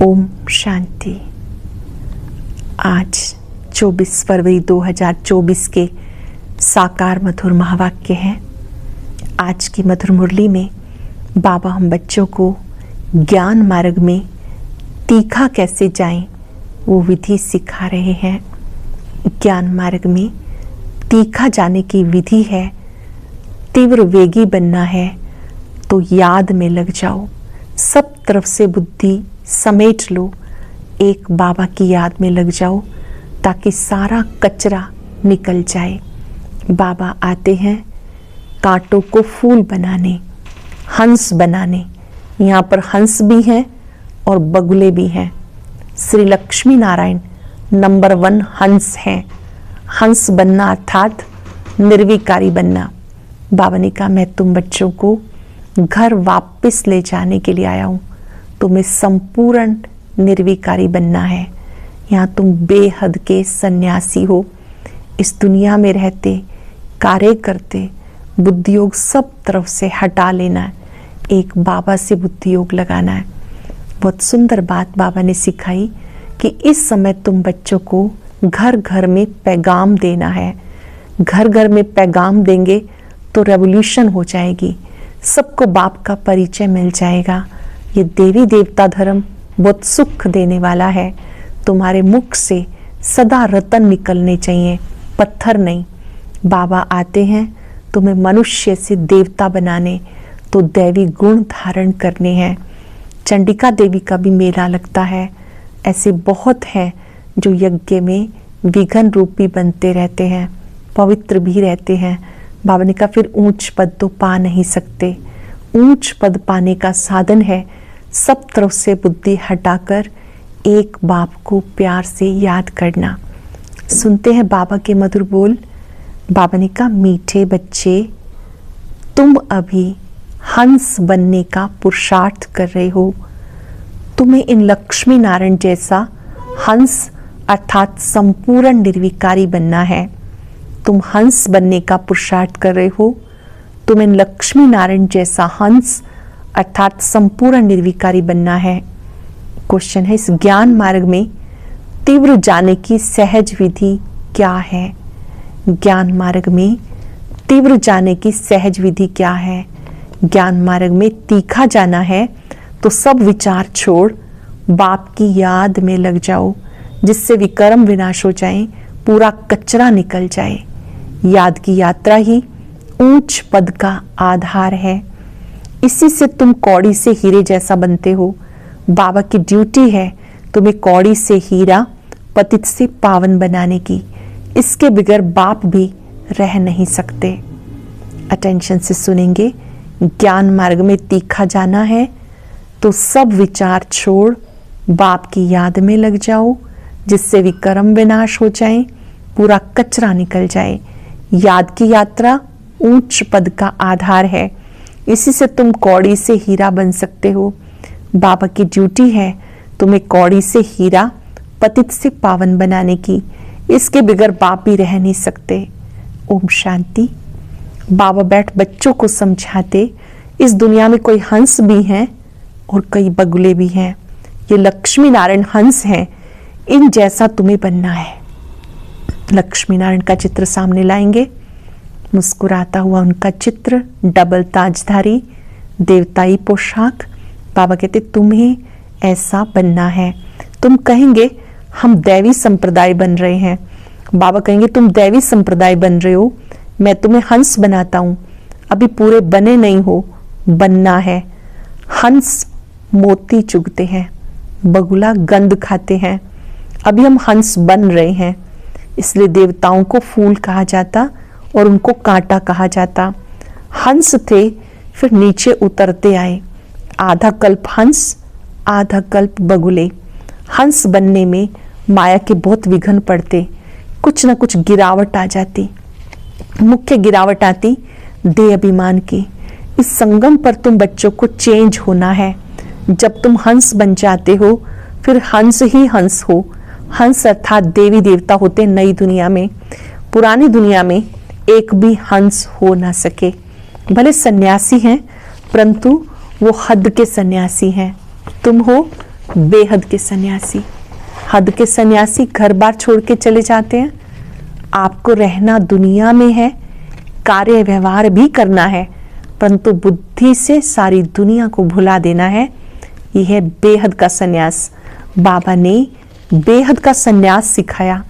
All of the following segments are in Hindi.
ओम शांति। आज 24 फरवरी 2024 के साकार मधुर महावाक्य हैं। आज की मधुर मुरली में बाबा हम बच्चों को ज्ञान मार्ग में तीखा कैसे जाएं वो विधि सिखा रहे हैं। ज्ञान मार्ग में तीखा जाने की विधि है, तीव्र वेगी बनना है तो याद में लग जाओ, सब तरफ से बुद्धि समेट लो, एक बाबा की याद में लग जाओ ताकि सारा कचरा निकल जाए। बाबा आते हैं कांटों को फूल बनाने, हंस बनाने। यहाँ पर हंस भी हैं और बगुले भी हैं। श्री लक्ष्मी नारायण नंबर 1 हंस हैं। हंस बनना अर्थात निर्विकारी बनना। बाबा ने कहा मैं तुम बच्चों को घर वापस ले जाने के लिए आया हूँ। तुम्हें संपूर्ण निर्विकारी बनना है। यहाँ तुम बेहद के सन्यासी हो। इस दुनिया में रहते, कार्य करते, बुद्धि योग सब तरफ से हटा लेना है, एक बाबा से बुद्धि योग लगाना है। बहुत सुंदर बात बाबा ने सिखाई कि इस समय तुम बच्चों को घर घर में पैगाम देना है। घर घर में पैगाम देंगे तो रेवोल्यूशन हो जाएगी, सबको बाप का परिचय मिल जाएगा। ये देवी देवता धर्म बहुत सुख देने वाला है। तुम्हारे मुख से सदा रतन निकलने चाहिए, पत्थर नहीं। बाबा आते हैं तुम्हें मनुष्य से देवता बनाने, तो दैवी गुण धारण करने हैं। चंडिका देवी का भी मेला लगता है। ऐसे बहुत हैं जो यज्ञ में विघन रूपी बनते रहते हैं, पवित्र भी रहते हैं। बाबा ने कहा फिर ऊंच पद तो पा नहीं सकते। ऊंच पद पाने का साधन है सब तरफ से बुद्धि हटाकर एक बाप को प्यार से याद करना। सुनते हैं बाबा के मधुर बोल। बाबा ने कहा मीठे बच्चे, तुम अभी हंस बनने का पुरुषार्थ कर रहे हो। तुम्हें इन लक्ष्मी नारायण जैसा हंस अर्थात संपूर्ण निर्विकारी बनना है। तुम हंस बनने का पुरुषार्थ कर रहे हो। तुम इन लक्ष्मी नारायण जैसा हंस अर्थात संपूर्ण निर्विकारी बनना है। क्वेश्चन है, इस ज्ञान मार्ग में तीव्र जाने की सहज विधि क्या है? ज्ञान मार्ग में तीव्र जाने की सहज विधि क्या है? ज्ञान मार्ग में तीखा जाना है तो सब विचार छोड़ बाप की याद में लग जाओ, जिससे विकर्म विनाश हो जाए, पूरा कचरा निकल जाए। याद की यात्रा ही ऊंच पद का आधार है। इसी से तुम कौड़ी से हीरे जैसा बनते हो। बाबा की ड्यूटी है तुम्हें कौड़ी से हीरा, पतित से पावन बनाने की। इसके बगैर बाप भी रह नहीं सकते। अटेंशन से सुनेंगे। ज्ञान मार्ग में तीखा जाना है तो सब विचार छोड़ बाप की याद में लग जाओ, जिससे विकर्म विनाश हो जाए, पूरा कचरा निकल जाए। याद की यात्रा ऊंच पद का आधार है। इसी से तुम कौड़ी से हीरा बन सकते हो। बाबा की ड्यूटी है तुम्हें कौड़ी से हीरा, पतित से पावन बनाने की। इसके बगैर बाप भी रह नहीं सकते। ओम शांति। बाबा बैठ बच्चों को समझाते, इस दुनिया में कोई हंस भी हैं और कई बगुले भी हैं। ये लक्ष्मी नारायण हंस हैं, इन जैसा तुम्हें बनना है। लक्ष्मी नारायण का चित्र सामने लाएंगे। मुस्कुराता हुआ उनका चित्र, डबल ताजधारी, देवताई पोशाक। बाबा कहते तुम्हें ऐसा बनना है। तुम कहेंगे हम दैवी संप्रदाय बन रहे हैं। बाबा कहेंगे तुम दैवी संप्रदाय बन रहे हो, मैं तुम्हें हंस बनाता हूँ। अभी पूरे बने नहीं हो, बनना है। हंस मोती चुगते हैं, बगुला गंध खाते हैं। अभी हम हंस बन रहे हैं, इसलिए देवताओं को फूल कहा जाता और उनको कांटा कहा जाता। हंस थे, फिर नीचे उतरते आए। आधा कल्प हंस, आधा कल्प बगुले। हंस बनने में माया के बहुत विघ्न पड़ते, कुछ न कुछ गिरावट आ जाती। मुख्य गिरावट आती देह अभिमान की। इस संगम पर तुम बच्चों को चेंज होना है। जब तुम हंस बन जाते हो फिर हंस ही हंस हो। हंस अर्थात देवी देवता होते नई दुनिया में। पुरानी दुनिया में एक भी हंस हो ना सके। भले सन्यासी हैं परंतु वो हद के सन्यासी हैं। तुम हो बेहद के सन्यासी। हद के सन्यासी घर बार छोड़ के चले जाते हैं। आपको रहना दुनिया में है, कार्य व्यवहार भी करना है, परंतु बुद्धि से सारी दुनिया को भुला देना है। यह है बेहद का सन्यास। बाबा ने बेहद का सन्यास सिखाया।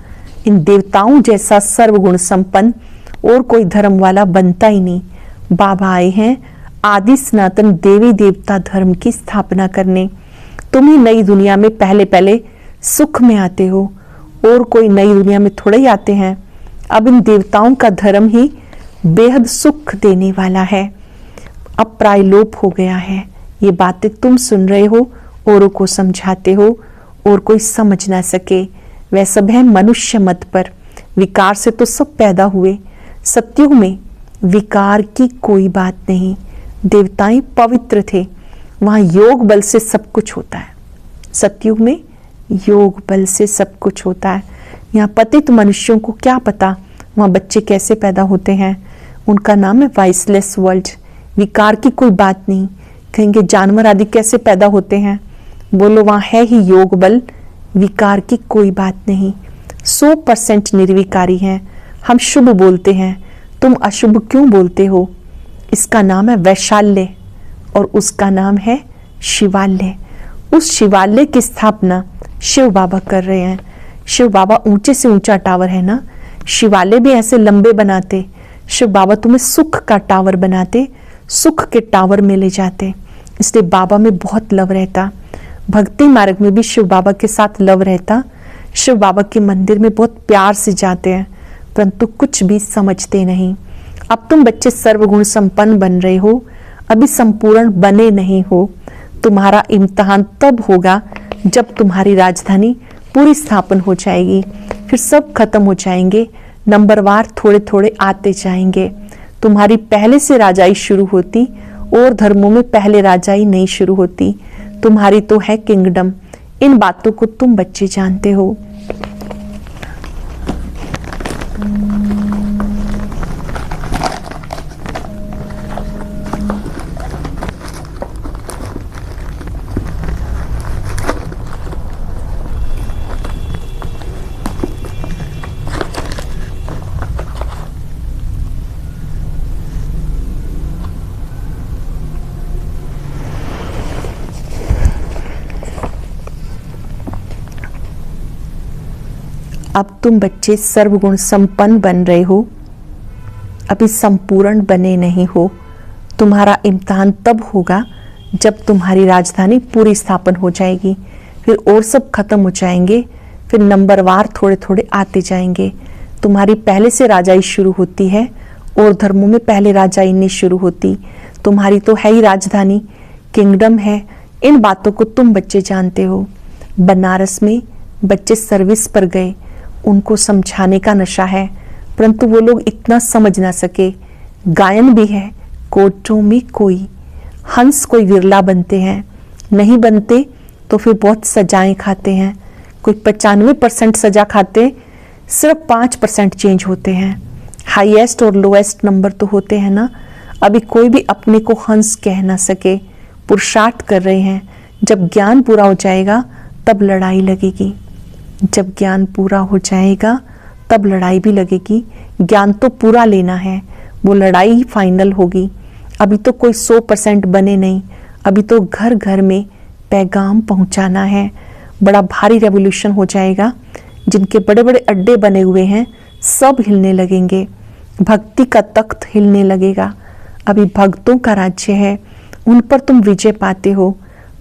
इन देवताओं जैसा सर्वगुण संपन्न और कोई धर्म वाला बनता ही नहीं। बाबा आए हैं आदि सनातन देवी देवता धर्म की स्थापना करने। तुम ही नई दुनिया में पहले पहले सुख में आते हो, और कोई नई दुनिया में थोड़े ही आते हैं। अब इन देवताओं का धर्म ही बेहद सुख देने वाला है। अब प्रायलोप हो गया है। ये बातें तुम सुन रहे हो, औरों को समझाते हो और कोई समझ ना सके। वह सब है मनुष्य मत पर। विकार से तो सब पैदा हुए। सतयुग में विकार की कोई बात नहीं। देवताएं पवित्र थे। वहां योग बल से सब कुछ होता है। सतयुग में योग बल से सब कुछ होता है। यहाँ पतित मनुष्यों को क्या पता वहां बच्चे कैसे पैदा होते हैं। उनका नाम है वाइसलेस वर्ल्ड। विकार की कोई बात नहीं। कहेंगे जानवर आदि कैसे पैदा होते हैं, बोलो वहां है ही योग बल। विकार की कोई बात नहीं। 100% निर्विकारी हैं। हम शुभ बोलते हैं, तुम अशुभ क्यों बोलते हो? इसका नाम है वैशाल्य और उसका नाम है शिवालय। उस शिवालय की स्थापना शिव बाबा कर रहे हैं। शिव बाबा ऊंचे से ऊंचा टावर है ना, शिवालय भी ऐसे लंबे बनाते। शिव बाबा तुम्हें सुख का टावर बनाते, सुख के टावर में ले जाते। इसलिए बाबा में बहुत लव रहता। भक्ति मार्ग में भी शिव बाबा के साथ लव रहता। शिव बाबा के मंदिर में बहुत प्यार से जाते हैं, परंतु कुछ भी समझते नहीं। अब तुम बच्चे सर्वगुण संपन्न बन रहे हो, अभी संपूर्ण बने नहीं हो। तुम्हारा इम्तिहान तब होगा जब तुम्हारी राजधानी पूरी स्थापन हो जाएगी। फिर सब खत्म हो जाएंगे, नंबरवार थोड़े थोड़े आते जाएंगे। तुम्हारी पहले से राजाई शुरू होती और धर्मों में पहले राजाई नहीं शुरू होती। तुम्हारी तो है किंगडम। इन बातों को तुम बच्चे जानते हो। अब तुम बच्चे सर्वगुण संपन्न बन रहे हो, अभी संपूर्ण बने नहीं हो। तुम्हारा इम्तिहान तब होगा जब तुम्हारी राजधानी पूरी स्थापन हो जाएगी। फिर और सब खत्म हो जाएंगे, फिर नंबरवार थोड़े थोड़े आते जाएंगे। तुम्हारी पहले से राजाई शुरू होती है और धर्मों में पहले राजाई नहीं शुरू होती। तुम्हारी तो है ही राजधानी, किंगडम है। इन बातों को तुम बच्चे जानते हो। बनारस में बच्चे सर्विस पर गए, उनको समझाने का नशा है, परंतु वो लोग इतना समझ ना सके। गायन भी है, कोटों में कोई हंस कोई विरला बनते हैं, नहीं बनते तो फिर बहुत सजाएं खाते हैं। कोई 95% सजा खाते, सिर्फ 5% चेंज होते हैं। हाईएस्ट और लोएस्ट नंबर तो होते हैं ना। अभी कोई भी अपने को हंस कह ना सके। पुरुषार्थ कर रहे हैं। जब ज्ञान पूरा हो जाएगा तब लड़ाई लगेगी। जब ज्ञान पूरा हो जाएगा तब लड़ाई भी लगेगी। ज्ञान तो पूरा लेना है, वो लड़ाई ही फाइनल होगी। अभी तो कोई 100% बने नहीं। अभी तो घर घर में पैगाम पहुंचाना है। बड़ा भारी रेवोल्यूशन हो जाएगा। जिनके बड़े बड़े अड्डे बने हुए हैं सब हिलने लगेंगे। भक्ति का तख्त हिलने लगेगा। अभी भक्तों का राज्य है, उन पर तुम विजय पाते हो।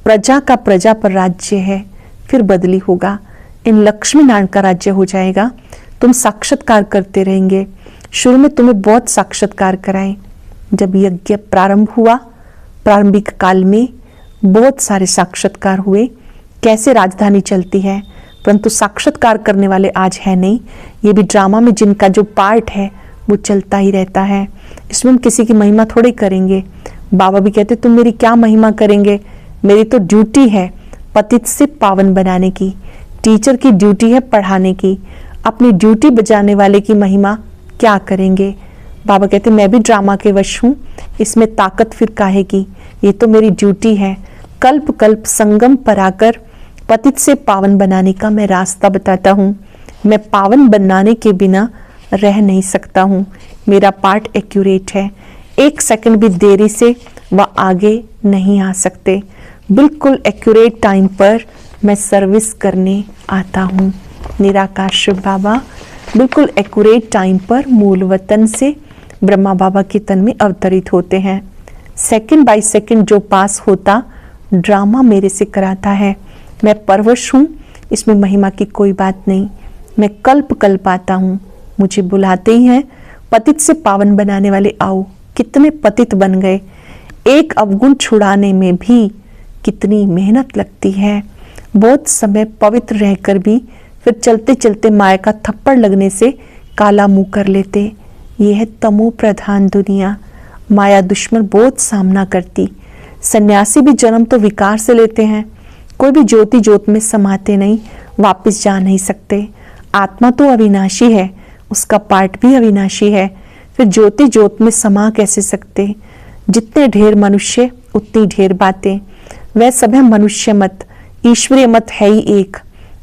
प्रजा का प्रजा पर राज्य है, फिर बदली होगा। इन लक्ष्मी नारायण का राज्य हो जाएगा। तुम साक्षात्कार करते रहेंगे। शुरू में तुम्हें बहुत साक्षात्कार कराए। जब यज्ञ प्रारंभ हुआ, प्रारंभिक काल में बहुत सारे साक्षात्कार हुए, कैसे राजधानी चलती है, परंतु साक्षात्कार करने वाले आज है नहीं। ये भी ड्रामा में जिनका जो पार्ट है वो चलता ही रहता है। इसमें हम किसी की महिमा थोड़ी करेंगे। बाबा भी कहते तुम मेरी क्या महिमा करेंगे, मेरी तो ड्यूटी है पतित से पावन बनाने की। टीचर की ड्यूटी है पढ़ाने की। अपनी ड्यूटी बजाने वाले की महिमा क्या करेंगे। बाबा कहते मैं भी ड्रामा के वश हूँ, इसमें ताकत फिर काहे की, ये तो मेरी ड्यूटी है। कल्प कल्प संगम पर आकर पतित से पावन बनाने का मैं रास्ता बताता हूँ। मैं पावन बनाने के बिना रह नहीं सकता हूँ। मेरा पार्ट एक्यूरेट है, 1 सेकंड भी देरी से वह आगे नहीं आ सकते। बिल्कुल एक्यूरेट टाइम पर मैं सर्विस करने आता हूँ। निराकार शिव बाबा बिल्कुल एक्यूरेट टाइम पर मूल वतन से ब्रह्मा बाबा के तन में अवतरित होते हैं। सेकंड बाय सेकंड जो पास होता ड्रामा मेरे से कराता है। मैं परवश हूँ, इसमें महिमा की कोई बात नहीं। मैं कल्प कल्प आता हूँ, मुझे बुलाते ही हैं। पतित से पावन बनाने वाले आओ। कितने पतित बन गए। एक अवगुण छुड़ाने में भी कितनी मेहनत लगती है। बहुत समय पवित्र रहकर भी फिर चलते चलते माया का थप्पड़ लगने से काला मुंह कर लेते। यह है तमो प्रधान दुनिया। माया दुश्मन बहुत सामना करती। सन्यासी भी जन्म तो विकार से लेते हैं। कोई भी ज्योति ज्योत में समाते नहीं, वापस जा नहीं सकते। आत्मा तो अविनाशी है, उसका पार्ट भी अविनाशी है। फिर ज्योति ज्योत में समा कैसे सकते। जितने ढेर मनुष्य उतनी ढेर बातें। वह सब है मनुष्य मत, ईश्वरीय मत है ही एक।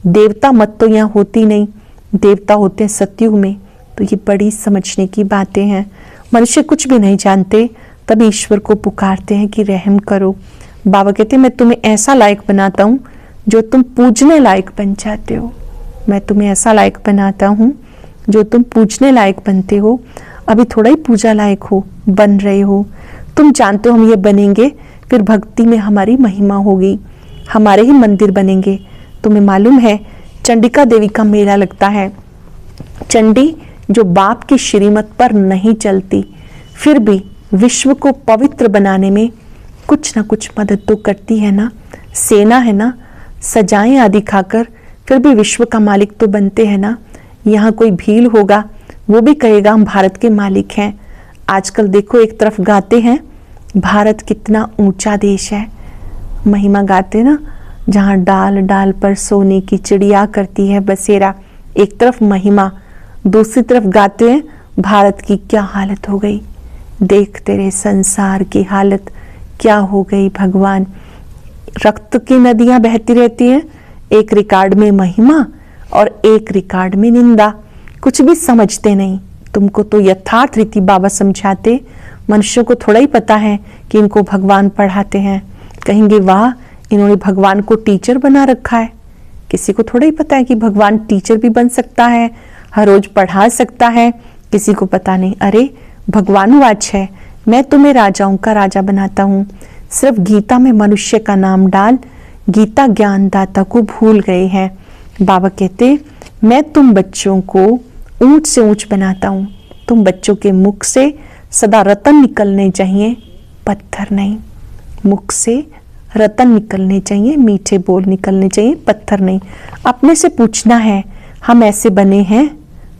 देवता मत तो यहाँ होती नहीं, देवता होते हैं सतयुग में। तो ये बड़ी समझने की बातें हैं। मनुष्य कुछ भी नहीं जानते, तब ईश्वर को पुकारते हैं कि रहम करो। बाबा कहते हैं मैं तुम्हें ऐसा लायक बनाता हूँ जो तुम पूजने लायक बन जाते हो। मैं तुम्हें ऐसा लायक बनाता हूँ जो तुम पूजने लायक बनते हो। अभी थोड़ा ही पूजा लायक हो, बन रहे हो। तुम जानते हो हम ये बनेंगे, फिर भक्ति में हमारी महिमा होगी, हमारे ही मंदिर बनेंगे। तुम्हें मालूम है चंडिका देवी का मेला लगता है। चंडी जो बाप की श्रीमत पर नहीं चलती, फिर भी विश्व को पवित्र बनाने में कुछ ना कुछ मदद तो करती है ना। सेना है ना, सजाएं आदि खाकर फिर भी विश्व का मालिक तो बनते हैं ना। यहाँ कोई भील होगा, वो भी कहेगा हम भारत के मालिक हैं। आजकल देखो एक तरफ गाते हैं भारत कितना ऊंचा देश है, महिमा गाते ना, जहाँ डाल डाल पर सोने की चिड़िया करती है बसेरा। एक तरफ महिमा, दूसरी तरफ गाते हैं भारत की क्या हालत हो गई। देख तेरे संसार की हालत क्या हो गई भगवान। रक्त की नदियां बहती रहती हैं, एक रिकॉर्ड में महिमा और एक रिकॉर्ड में निंदा। कुछ भी समझते नहीं। तुमको तो यथार्थ रीति बाबा समझाते, मनुष्यों को थोड़ा ही पता है कि इनको भगवान पढ़ाते हैं। कहेंगे वाह इन्होंने भगवान को टीचर बना रखा है। किसी को थोड़ा ही पता है कि भगवान टीचर भी बन सकता है, हर रोज पढ़ा सकता है। किसी को पता नहीं। अरे भगवान वाच है, मैं तुम्हें राजाओं का राजा बनाता हूँ। सिर्फ गीता में मनुष्य का नाम डाल, गीता ज्ञानदाता को भूल गए हैं। बाबा कहते मैं तुम बच्चों को ऊंच से ऊंच बनाता हूँ। तुम बच्चों के मुख से सदा रतन निकलने चाहिए, पत्थर नहीं। मुख से रतन निकलने चाहिए, मीठे बोल निकलने चाहिए, पत्थर नहीं। अपने से पूछना है हम ऐसे बने हैं,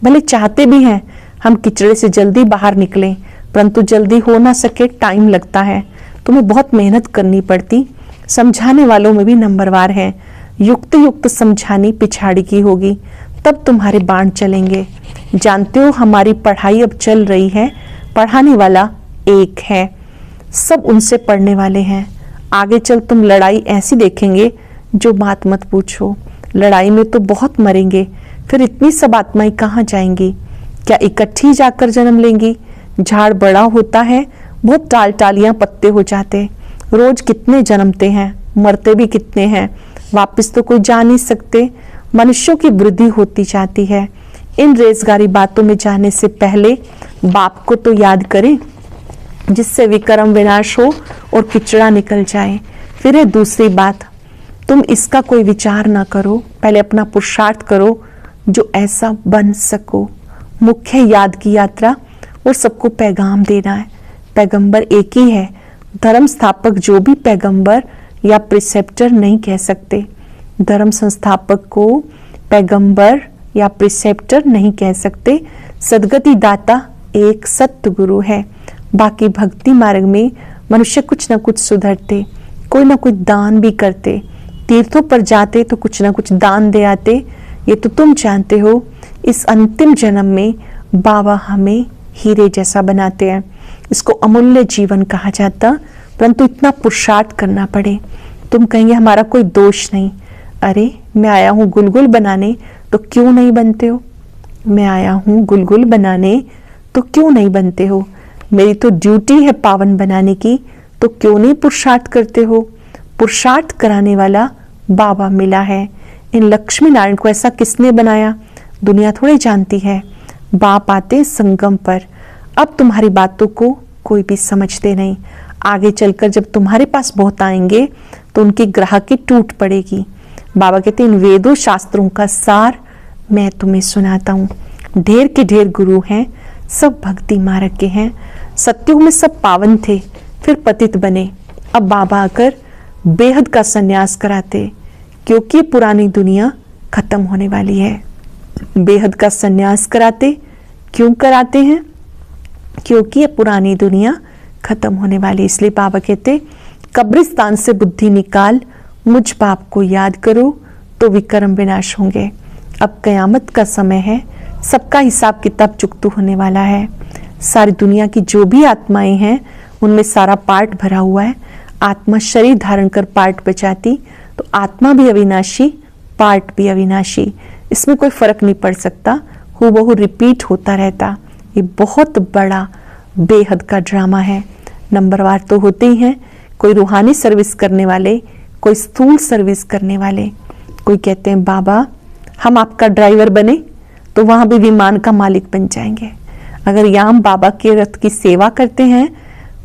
भले चाहते भी हैं हम किचड़े से जल्दी बाहर निकलें, परंतु जल्दी हो ना सके, टाइम लगता है। तुम्हें बहुत मेहनत करनी पड़ती। समझाने वालों में भी नंबरवार है। युक्त युक्त समझानी पिछाड़ी की होगी, तब तुम्हारे बाण चलेंगे। जानते हो हमारी पढ़ाई अब चल रही है, पढ़ाने वाला एक है, सब उनसे पढ़ने वाले हैं। आगे चल तुम लड़ाई ऐसी देखेंगे जो बात मत पूछो। लड़ाई में तो बहुत मरेंगे, फिर इतनी सब आत्माएं कहाँ जाएंगी। क्या इकट्ठी जाकर जन्म लेंगी। झाड़ बड़ा होता है, बहुत टाल टालियां पत्ते हो जाते। रोज कितने जन्मते हैं, मरते भी कितने हैं, वापस तो कोई जा नहीं सकते। मनुष्यों की वृद्धि होती जाती है। इन रेजगारी बातों में जाने से पहले बाप को तो याद करें, जिससे विक्रम विनाश हो और किचड़ा निकल जाए। फिर है दूसरी बात, तुम इसका कोई विचार ना करो, पहले अपना पुरुषार्थ करो जो ऐसा बन सको। मुख्य याद की यात्रा और सबको पैगाम देना है। पैगंबर एक ही है। धर्म स्थापक जो भी पैगंबर या प्रिसेप्टर नहीं कह सकते। धर्म संस्थापक को पैगंबर या प्रिसेप्टर नहीं कह सकते। सदगति दाता एक सत्य गुरु है। बाकी भक्ति मार्ग में मनुष्य कुछ न कुछ सुधरते, कोई ना कुछ दान भी करते। तीर्थों पर जाते तो कुछ ना कुछ दान दे आते। ये तो तुम जानते हो। इस अंतिम जन्म में बाबा हमें हीरे जैसा बनाते हैं। इसको अमूल्य जीवन कहा जाता, परंतु इतना पुरुषार्थ करना पड़े। तुम कहेंगे हमारा कोई दोष नहीं। अरे मैं आया हूँ गुलगुल बनाने, तो क्यों नहीं बनते हो? मैं आया हूँ गुलगुल बनाने, तो क्यों नहीं बनते हो? मेरी तो ड्यूटी है पावन बनाने की, तो क्यों नहीं पुरुषार्थ करते हो? पुरुषार्थ कराने वाला बाबा मिला है। इन लक्ष्मी नारायण को ऐसा किसने बनाया? दुनिया थोड़ी जानती है। बाप आते संगम पर, अब तुम्हारी बातों को कोई भी समझते नहीं। आगे चलकर जब तुम्हारे पास बहुत आएंगे तो उनकी ग्राहकी टूट पड़ेगी। बाबा कहते इन वेदों शास्त्रों का सार मैं तुम्हें सुनाता हूँ। ढेर के ढेर गुरु हैं, सब भक्ति मार्ग के हैं। सत्युग में सब पावन थे, फिर पतित बने। अब बाबा आकर बेहद का संन्यास कराते, क्योंकि पुरानी दुनिया खत्म होने वाली है। बेहद का संन्यास कराते, क्यों कराते हैं? क्योंकि ये पुरानी दुनिया खत्म होने वाली। इसलिए बाबा कहते कब्रिस्तान से बुद्धि निकाल, मुझ बाप को याद करो तो विक्रम विनाश होंगे। अब कयामत का समय है, सबका हिसाब किताब चुकतू होने वाला है। सारी दुनिया की जो भी आत्माएं हैं उनमें सारा पार्ट भरा हुआ है। आत्मा शरीर धारण कर पार्ट बचाती तो आत्मा भी अविनाशी, पार्ट भी अविनाशी, इसमें कोई फर्क नहीं पड़ सकता, हूबहू रिपीट होता रहता। ये बहुत बड़ा बेहद का ड्रामा है। नंबरवार तो होते ही हैं, कोई रूहानी सर्विस करने वाले, कोई स्थूल सर्विस करने वाले। कोई कहते हैं बाबा हम आपका ड्राइवर बने तो वहां भी विमान का मालिक बन जाएंगे। अगर यहाँ हम बाबा के रथ की सेवा करते हैं,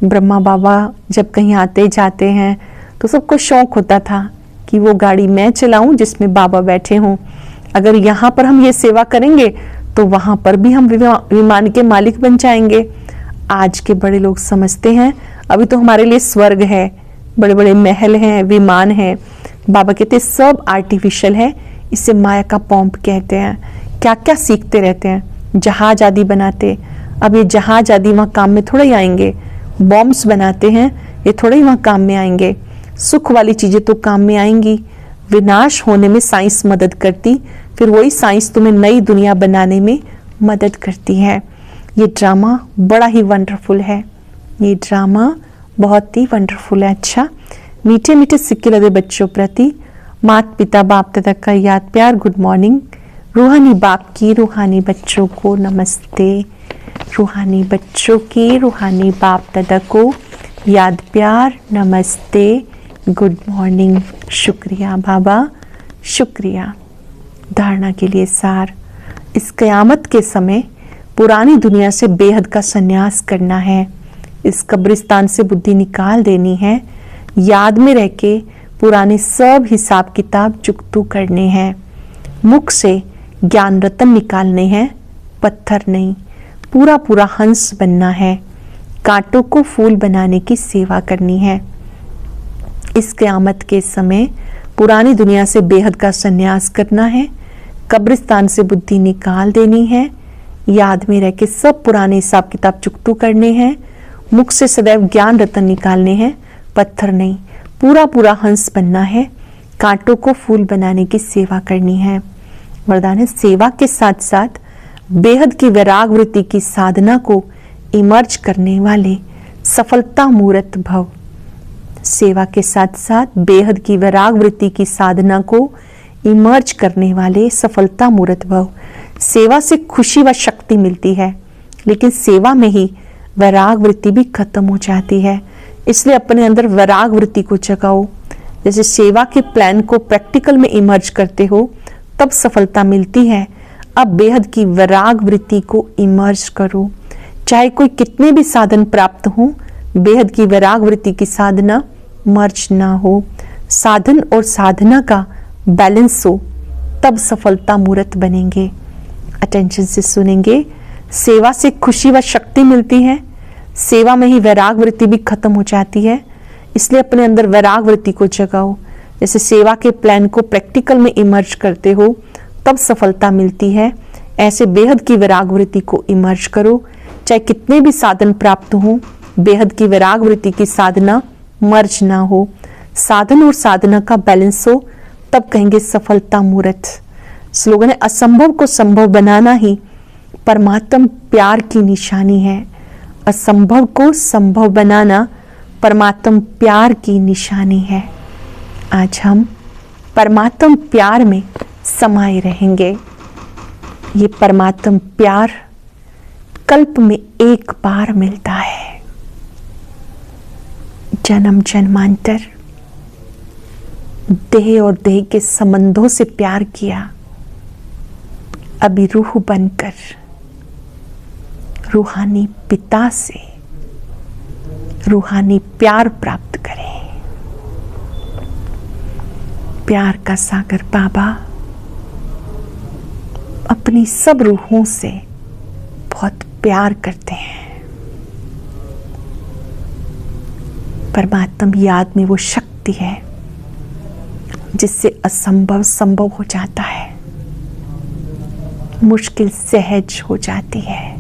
ब्रह्मा बाबा जब कहीं आते जाते हैं तो सबको शौक होता था कि वो गाड़ी मैं चलाऊं जिसमें बाबा बैठे हों। अगर यहाँ पर हम ये सेवा करेंगे तो वहां पर भी हम विमान के मालिक बन जाएंगे। आज के बड़े लोग समझते हैं अभी तो हमारे लिए स्वर्ग है, बड़े बड़े महल हैं, विमान है। बाबा कहते सब आर्टिफिशियल है, इसे माया का पॉम्प कहते हैं। क्या क्या सीखते रहते हैं, जहाज आदि बनाते। अब ये जहाज आदि वहाँ काम में थोड़ा ही आएंगे। बॉम्ब्स बनाते हैं, ये थोड़ा ही वहाँ काम में आएंगे। सुख वाली चीजें तो काम में आएंगी। विनाश होने में साइंस मदद करती, फिर वही साइंस तुम्हें नई दुनिया बनाने में मदद करती है। ये ड्रामा बड़ा ही वंडरफुल है, ये ड्रामा बहुत ही वंडरफुल है। अच्छा, मीठे मीठे सिक्के लदे बच्चों प्रति माता पिता बाप दादा का याद प्यार गुड मॉर्निंग। रूहानी बाप की रूहानी बच्चों को नमस्ते। रूहानी बच्चों की रूहानी बाप दादा को याद प्यार नमस्ते गुड मॉर्निंग। शुक्रिया बाबा, शुक्रिया। धारणा के लिए सार, इस कयामत के समय पुरानी दुनिया से बेहद का संन्यास करना है। इस कब्रिस्तान से बुद्धि निकाल देनी है। याद में रह के पुराने सब हिसाब किताब चुकतू करने हैं। मुख से ज्ञान रतन निकालने हैं, पत्थर नहीं। पूरा पूरा हंस बनना है, कांटों को फूल बनाने की सेवा करनी है। इस क़यामत के समय पुरानी दुनिया से बेहद का संन्यास करना है। कब्रिस्तान से बुद्धि निकाल देनी है। याद में रह के सब पुराने हिसाब किताब चुकतू करने हैं। मुख से सदैव ज्ञान रतन निकालने हैं, पत्थर नहीं। पूरा पूरा हंस बनना है, कांटों को फूल बनाने की सेवा करनी है। वरदान है सेवा के साथ साथ बेहद की वैराग वृत्ति की साधना को इमर्ज करने वाले सफलता मूर्त भव। सेवा के साथ साथ बेहद की वैराग वृत्ति की साधना को इमर्ज करने वाले सफलता मूर्त भव। सेवा से खुशी व शक्ति मिलती है, लेकिन सेवा में ही वैराग वृत्ति भी खत्म हो जाती है। इसलिए अपने अंदर वैराग वृत्ति को जगाओ। जैसे सेवा के प्लान को प्रैक्टिकल में इमर्ज करते हो तब सफलता मिलती है। अब बेहद की वैराग वृत्ति को इमर्ज करो। चाहे कोई कितने भी साधन प्राप्त हो, बेहद की वैराग वृत्ति की साधना मर्ज ना हो। साधन और साधना का बैलेंस हो, तब सफलता मूर्त बनेंगे। अटेंशन से सुनेंगे। सेवा से खुशी व शक्ति मिलती है, सेवा में ही वैराग वृत्ति भी खत्म हो जाती है। इसलिए अपने अंदर वैराग वृत्ति को जगाओ। जैसे सेवा के प्लान को प्रैक्टिकल में इमर्ज करते हो तब सफलता मिलती है, ऐसे बेहद की वैराग वृत्ति को इमर्ज करो। चाहे कितने भी साधन प्राप्त हो, बेहद की वैराग वृत्ति की साधना मर्ज ना हो। साधन और साधना का बैलेंस हो, तब कहेंगे सफलता मूर्त। स्लोगन है असंभव को संभव बनाना ही परमात्म प्यार की निशानी है। असंभव को संभव बनाना परमात्म प्यार की निशानी है। आज हम परमात्म प्यार में समाये रहेंगे। ये परमात्म प्यार कल्प में एक बार मिलता है। जन्म जन्मांतर देह और देह के संबंधों से प्यार किया, अभी रूह बनकर रूहानी पिता से रूहानी प्यार प्राप्त करें। प्यार का सागर बाबा अपनी सब रूहों से बहुत प्यार करते हैं। परमात्मा याद में वो शक्ति है जिससे असंभव संभव हो जाता है, मुश्किल सहज हो जाती है।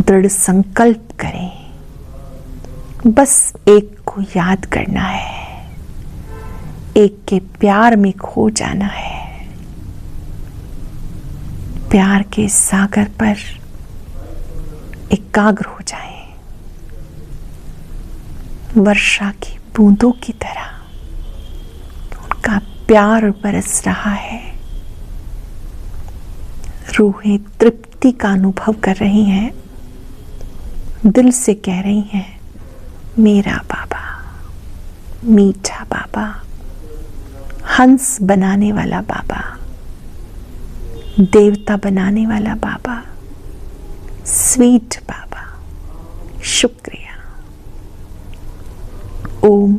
दृढ़ संकल्प करें, बस एक को याद करना है, एक के प्यार में खो जाना है। प्यार के सागर पर एकाग्र हो जाएं, वर्षा की बूंदों की तरह उनका प्यार बरस रहा है। रूहें तृप्ति का अनुभव कर रही हैं, दिल से कह रही हैं, मेरा बाबा, मीठा बाबा, हंस बनाने वाला बाबा, देवता बनाने वाला बाबा, स्वीट बाबा, शुक्रिया। ओम